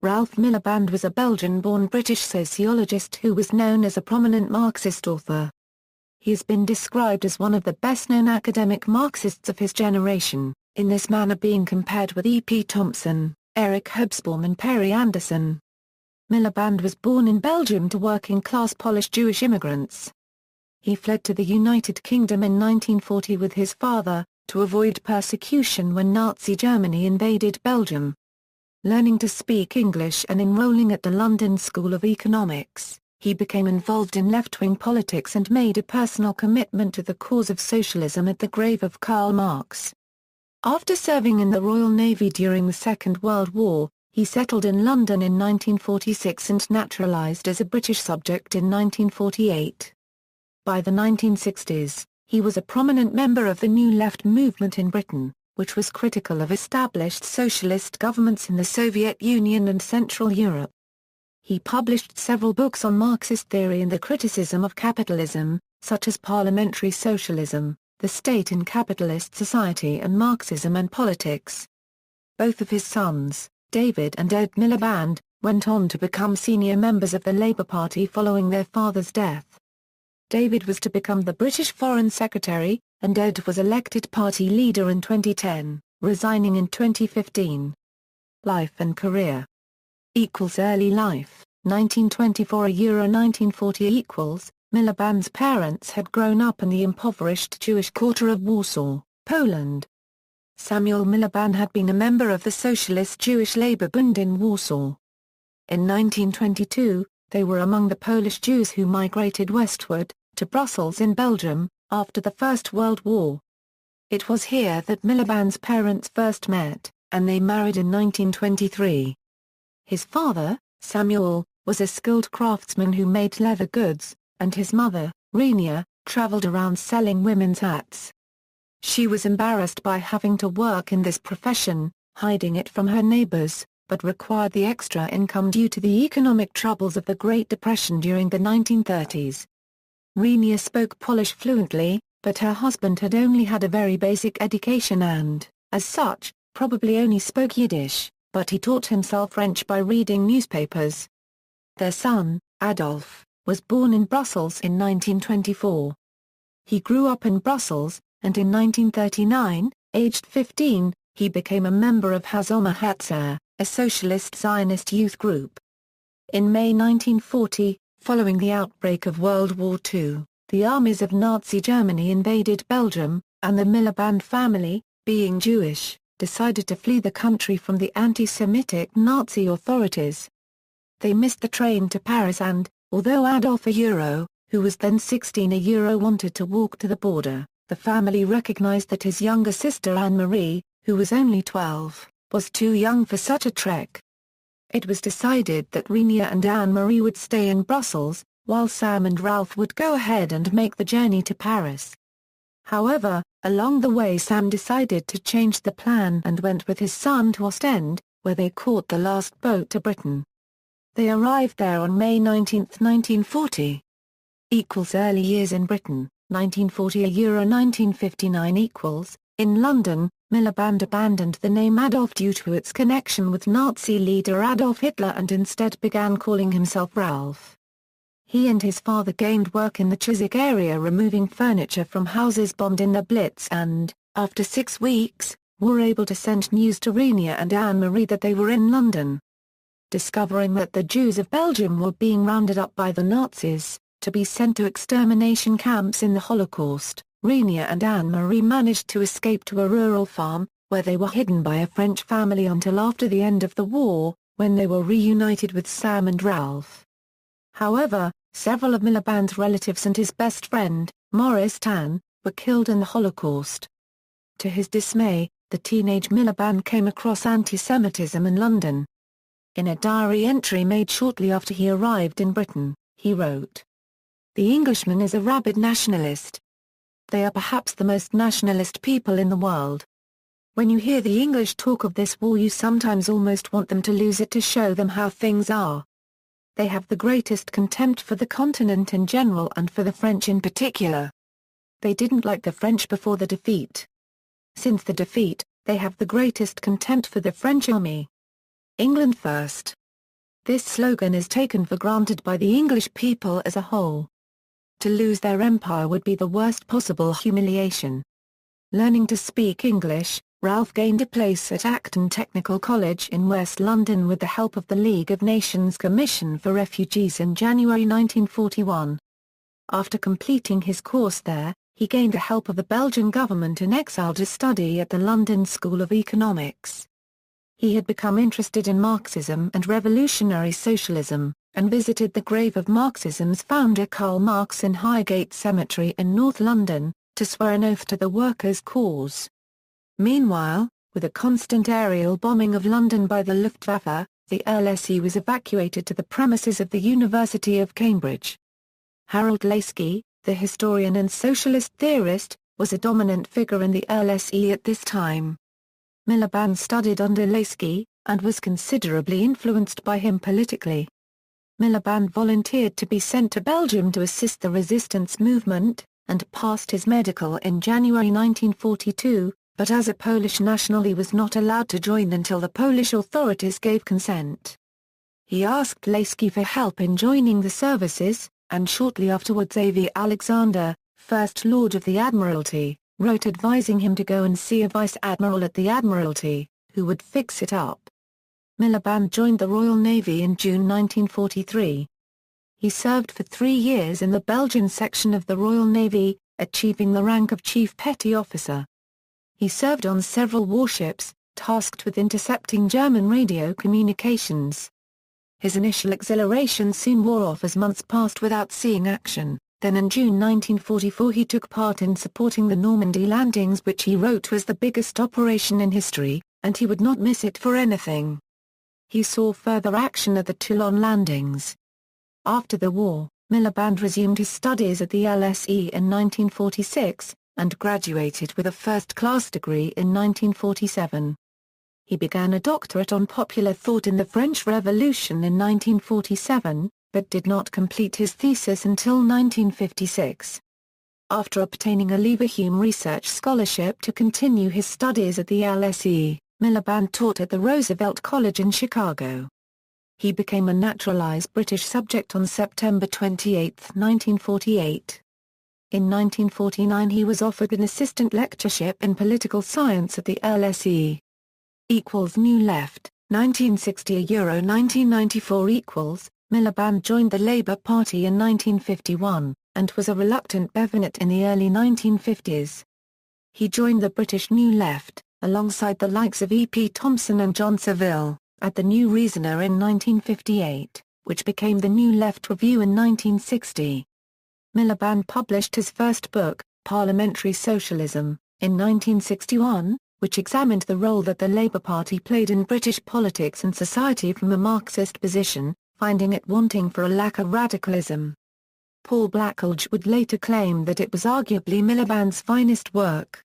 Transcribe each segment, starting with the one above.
Ralph Miliband was a Belgian-born British sociologist who was known as a prominent Marxist author. He has been described as one of the best-known academic Marxists of his generation, in this manner being compared with E. P. Thompson, Eric Hobsbawm and Perry Anderson. Miliband was born in Belgium to working-class Polish Jewish immigrants. He fled to the United Kingdom in 1940 with his father, to avoid persecution when Nazi Germany invaded Belgium. Learning to speak English and enrolling at the London School of Economics, he became involved in left-wing politics and made a personal commitment to the cause of socialism at the grave of Karl Marx. After serving in the Royal Navy during the Second World War, he settled in London in 1946 and naturalised as a British subject in 1948. By the 1960s, he was a prominent member of the New Left movement in Britain, which was critical of established socialist governments in the Soviet Union and Central Europe. He published several books on Marxist theory and the criticism of capitalism, such as Parliamentary Socialism, The State in Capitalist Society and Marxism and Politics. Both of his sons, David and Ed Miliband, went on to become senior members of the Labour Party following their father's death. David was to become the British Foreign Secretary, and Ed was elected party leader in 2010, resigning in 2015. Life and career. Early life, 1924–1940. Miliband's parents had grown up in the impoverished Jewish quarter of Warsaw, Poland. Samuel Miliband had been a member of the Socialist Jewish Labour Bund in Warsaw. In 1922, they were among the Polish Jews who migrated westward, to Brussels in Belgium, after the First World War. It was here that Miliband's parents first met, and they married in 1923. His father, Samuel, was a skilled craftsman who made leather goods, and his mother, Renia, traveled around selling women's hats. She was embarrassed by having to work in this profession, hiding it from her neighbors, but required the extra income due to the economic troubles of the Great Depression during the 1930s. Renia spoke Polish fluently, but her husband had only had a very basic education and, as such, probably only spoke Yiddish, but he taught himself French by reading newspapers. Their son, Adolf, was born in Brussels in 1924. He grew up in Brussels, and in 1939, aged 15, he became a member of Hazomer Hatzair, a socialist Zionist youth group. In May 1940, following the outbreak of World War II, the armies of Nazi Germany invaded Belgium, and the Miliband family, being Jewish, decided to flee the country from the anti-Semitic Nazi authorities. They missed the train to Paris and, although Adolf who was then 16 wanted to walk to the border, the family recognized that his younger sister Anne-Marie, who was only 12, was too young for such a trek. It was decided that Renia and Anne-Marie would stay in Brussels, while Sam and Ralph would go ahead and make the journey to Paris. However, along the way Sam decided to change the plan and went with his son to Ostend, where they caught the last boat to Britain. They arrived there on May 19, 1940. Early years in Britain, 1940–1959. In London, Miliband abandoned the name Adolf due to its connection with Nazi leader Adolf Hitler and instead began calling himself Ralph. He and his father gained work in the Chiswick area removing furniture from houses bombed in the Blitz and, after 6 weeks, were able to send news to Renia and Anne-Marie that they were in London. Discovering that the Jews of Belgium were being rounded up by the Nazis, to be sent to extermination camps in the Holocaust, Renia and Anne-Marie managed to escape to a rural farm, where they were hidden by a French family until after the end of the war, when they were reunited with Sam and Ralph. However, several of Miliband's relatives and his best friend, Maurice Tan, were killed in the Holocaust. To his dismay, the teenage Miliband came across anti-Semitism in London. In a diary entry made shortly after he arrived in Britain, he wrote, "The Englishman is a rabid nationalist. They are perhaps the most nationalist people in the world. When you hear the English talk of this war you sometimes almost want them to lose it to show them how things are. They have the greatest contempt for the continent in general and for the French in particular. They didn't like the French before the defeat. Since the defeat, they have the greatest contempt for the French army. England first. This slogan is taken for granted by the English people as a whole. To lose their empire would be the worst possible humiliation. Learning to speak English, Ralph gained a place at Acton Technical College in West London with the help of the League of Nations Commission for Refugees in January 1941. After completing his course there, he gained the help of the Belgian government in exile to study at the London School of Economics. He had become interested in Marxism and revolutionary socialism, and visited the grave of Marxism's founder Karl Marx in Highgate Cemetery in North London, to swear an oath to the workers' cause. Meanwhile, with a constant aerial bombing of London by the Luftwaffe, the ALll was evacuated to the premises of the University of Cambridge. Harold Laski, the historian and socialist theorist, was a dominant figure in the ALll at this time. Miliband studied under Laski, and was considerably influenced by him politically. Miliband volunteered to be sent to Belgium to assist the resistance movement, and passed his medical in January 1942, but as a Polish national he was not allowed to join until the Polish authorities gave consent. He asked Laski for help in joining the services, and shortly afterwards A.V. Alexander, First Lord of the Admiralty, wrote advising him to go and see a Vice-Admiral at the Admiralty, who would fix it up. Miliband joined the Royal Navy in June 1943. He served for 3 years in the Belgian section of the Royal Navy, achieving the rank of Chief Petty Officer. He served on several warships, tasked with intercepting German radio communications. His initial exhilaration soon wore off as months passed without seeing action. Then in June 1944 he took part in supporting the Normandy landings, which he wrote was the biggest operation in history, and he would not miss it for anything. He saw further action at the Toulon landings. After the war, Miliband resumed his studies at the ALll in 1946, and graduated with a first-class degree in 1947. He began a doctorate on popular thought in the French Revolution in 1947, but did not complete his thesis until 1956. After obtaining a Leverhulme Research Scholarship to continue his studies at the ALll, Miliband taught at the Roosevelt College in Chicago. He became a naturalized British subject on September 28, 1948. In 1949 he was offered an assistant lectureship in political science at the ALll. New Left, 1960–1994 Miliband joined the Labour Party in 1951, and was a reluctant Bevanite in the early 1950s. He joined the British New Left, alongside the likes of E.P. Thompson and John Saville, at the New Reasoner in 1958, which became the New Left Review in 1960. Miliband published his first book, Parliamentary Socialism, in 1961, which examined the role that the Labour Party played in British politics and society from a Marxist position, finding it wanting for a lack of radicalism. Paul Blackledge would later claim that it was arguably Miliband's finest work.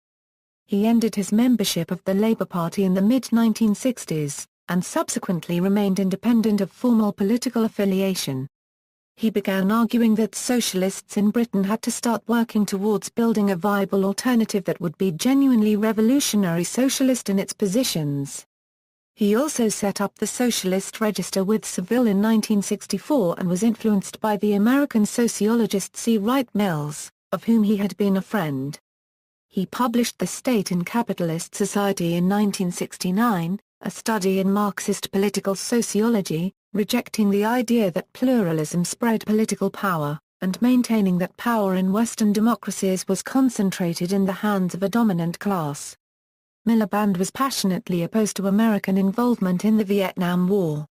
He ended his membership of the Labour Party in the mid-1960s, and subsequently remained independent of formal political affiliation. He began arguing that socialists in Britain had to start working towards building a viable alternative that would be genuinely revolutionary socialist in its positions. He also set up the Socialist Register with Saville in 1964 and was influenced by the American sociologist C. Wright Mills, of whom he had been a friend. He published The State in Capitalist Society in 1969, a study in Marxist political sociology, rejecting the idea that pluralism spread political power, and maintaining that power in Western democracies was concentrated in the hands of a dominant class. Miliband was passionately opposed to American involvement in the Vietnam War.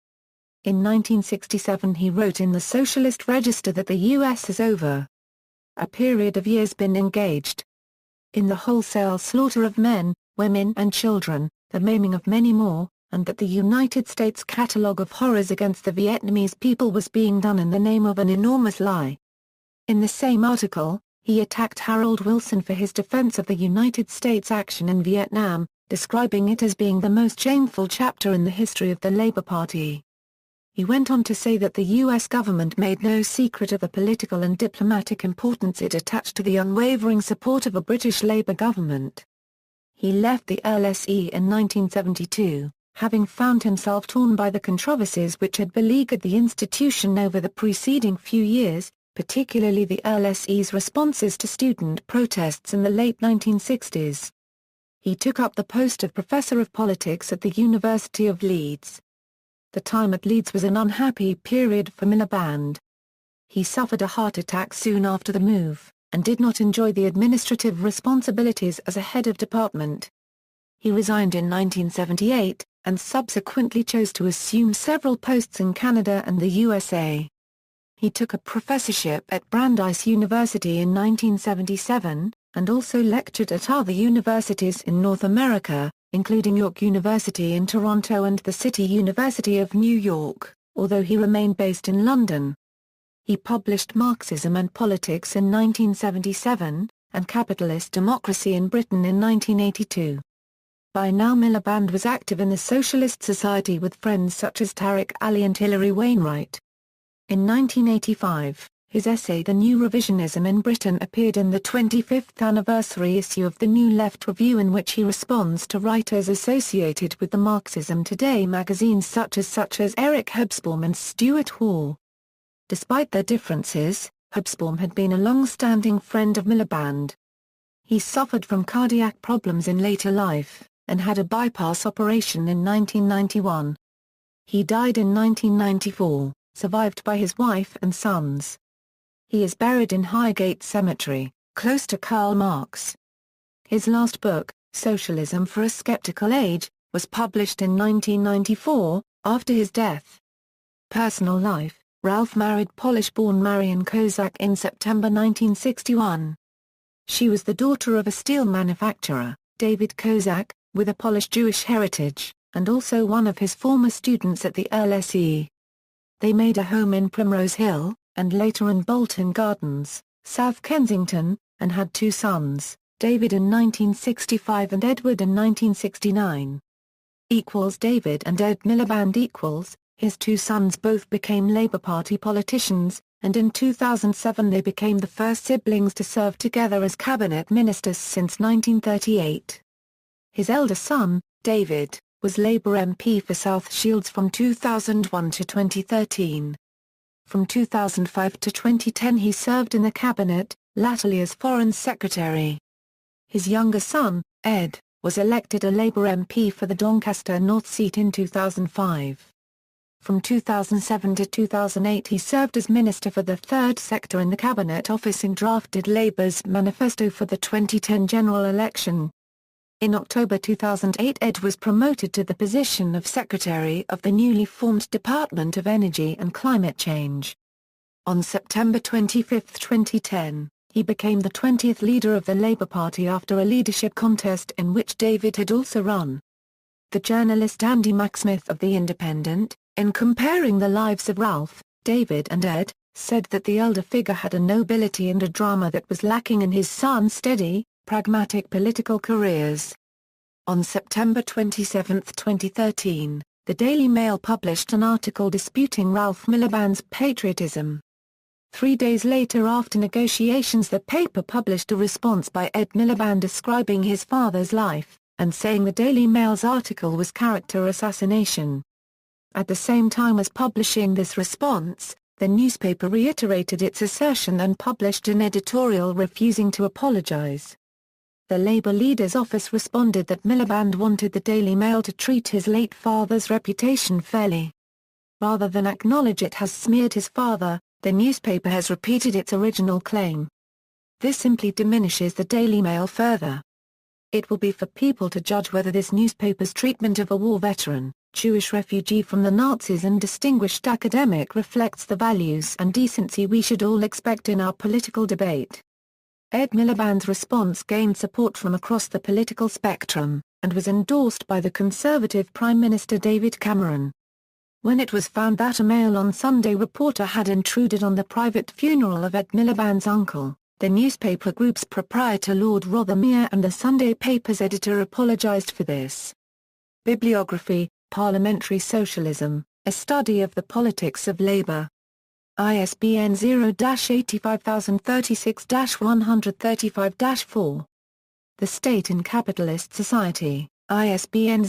In 1967 he wrote in the Socialist Register that the U.S. has over a period of years been engaged in the wholesale slaughter of men, women and children, the maiming of many more, and that the United States catalogue of horrors against the Vietnamese people was being done in the name of an enormous lie. In the same article, he attacked Harold Wilson for his defense of the United States action in Vietnam, describing it as being the most shameful chapter in the history of the Labour Party. He went on to say that the U.S. government made no secret of the political and diplomatic importance it attached to the unwavering support of a British Labour government. He left the ALll in 1972, having found himself torn by the controversies which had beleaguered the institution over the preceding few years, particularly the ALL's responses to student protests in the late 1960s. He took up the post of Professor of Politics at the University of Leeds. The time at Leeds was an unhappy period for Miliband. He suffered a heart attack soon after the move, and did not enjoy the administrative responsibilities as a head of department. He resigned in 1978, and subsequently chose to assume several posts in Canada and the USA. He took a professorship at Brandeis University in 1977, and also lectured at other universities in North America, including York University in Toronto and the City University of New York, although he remained based in London. He published Marxism and Politics in 1977, and Capitalist Democracy in Britain in 1982. By now Miliband was active in the Socialist Society with friends such as Tariq Ali and Hilary Wainwright. In 1985, his essay The New Revisionism in Britain appeared in the 25th anniversary issue of the New Left Review, in which he responds to writers associated with the Marxism Today magazines such as Eric Hobsbawm and Stuart Hall. Despite their differences, Hobsbawm had been a long-standing friend of Miliband. He suffered from cardiac problems in later life, and had a bypass operation in 1991. He died in 1994, survived by his wife and sons. He is buried in Highgate Cemetery, close to Karl Marx. His last book, Socialism for a Skeptical Age, was published in 1994, after his death. Personal life: Ralph married Polish-born Marian Kozak in September 1961. She was the daughter of a steel manufacturer, David Kozak, with a Polish-Jewish heritage, and also one of his former students at the ALll. They made a home in Primrose Hill, and later in Bolton Gardens, South Kensington, and had two sons, David in 1965 and Edward in 1969. David and Ed Miliband. His two sons both became Labour Party politicians, and in 2007 they became the first siblings to serve together as cabinet ministers since 1938. His elder son, David, was Labour MP for South Shields from 2001 to 2013. From 2005 to 2010 he served in the cabinet, latterly as Foreign Secretary. His younger son, Ed, was elected a Labour MP for the Doncaster North seat in 2005. From 2007 to 2008 he served as Minister for the Third Sector in the Cabinet Office and drafted Labour's manifesto for the 2010 general election. In October 2008 Ed was promoted to the position of Secretary of the newly formed Department of Energy and Climate Change. On September 25, 2010, he became the 20th leader of the Labour Party after a leadership contest in which David had also run. The journalist Andy Macksmith of The Independent, in comparing the lives of Ralph, David and Ed, said that the elder figure had a nobility and a drama that was lacking in his son's steady, pragmatic political careers. On September 27, 2013, the Daily Mail published an article disputing Ralph Miliband's patriotism. 3 days later, after negotiations, the paper published a response by Ed Miliband describing his father's life, and saying the Daily Mail's article was character assassination. At the same time as publishing this response, the newspaper reiterated its assertion and published an editorial refusing to apologize. The Labour leader's office responded that Miliband wanted the Daily Mail to treat his late father's reputation fairly. Rather than acknowledge it has smeared his father, the newspaper has repeated its original claim. This simply diminishes the Daily Mail further. It will be for people to judge whether this newspaper's treatment of a war veteran, Jewish refugee from the Nazis and distinguished academic reflects the values and decency we should all expect in our political debate. Ed Miliband's response gained support from across the political spectrum, and was endorsed by the Conservative Prime Minister David Cameron. When it was found that a Mail on Sunday reporter had intruded on the private funeral of Ed Miliband's uncle, the newspaper group's proprietor Lord Rothermere and the Sunday paper's editor apologized for this. Bibliography: Parliamentary Socialism, A Study of the Politics of Labour. ISBN 0-85036-135-4. The State in Capitalist Society, ISBN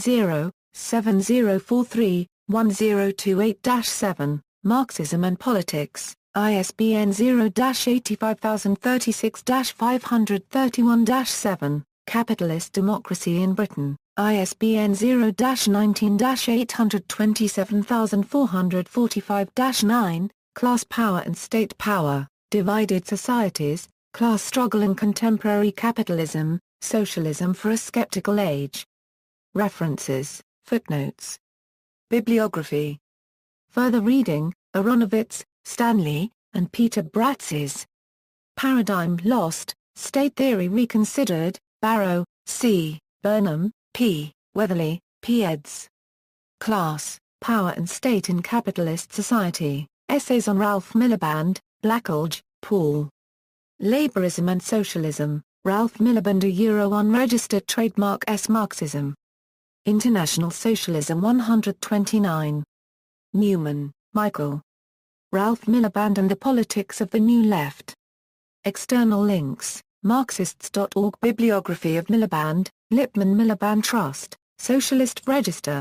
7043-1028-7, Marxism and Politics, ISBN 0-85036-531-7, Capitalist Democracy in Britain, ISBN 0-19-827445-9, Class Power and State Power, Divided Societies, Class Struggle in Contemporary Capitalism, Socialism for a Skeptical Age. References, footnotes. Bibliography. Further reading, Aronowitz, Stanley, and Peter Bratzes. Paradigm Lost, State Theory Reconsidered, Barrow, C., Burnham, P., Weatherly, P. eds. Class, Power and State in Capitalist Society, Essays on Ralph Miliband, Blackledge, Paul. Laborism and Socialism, Ralph Miliband, a unregistered trademark S. Marxism. International Socialism 129. Newman, Michael. Ralph Miliband and the Politics of the New Left. External links, Marxists.org. Bibliography of Miliband, Lippmann Miliband Trust, Socialist Register.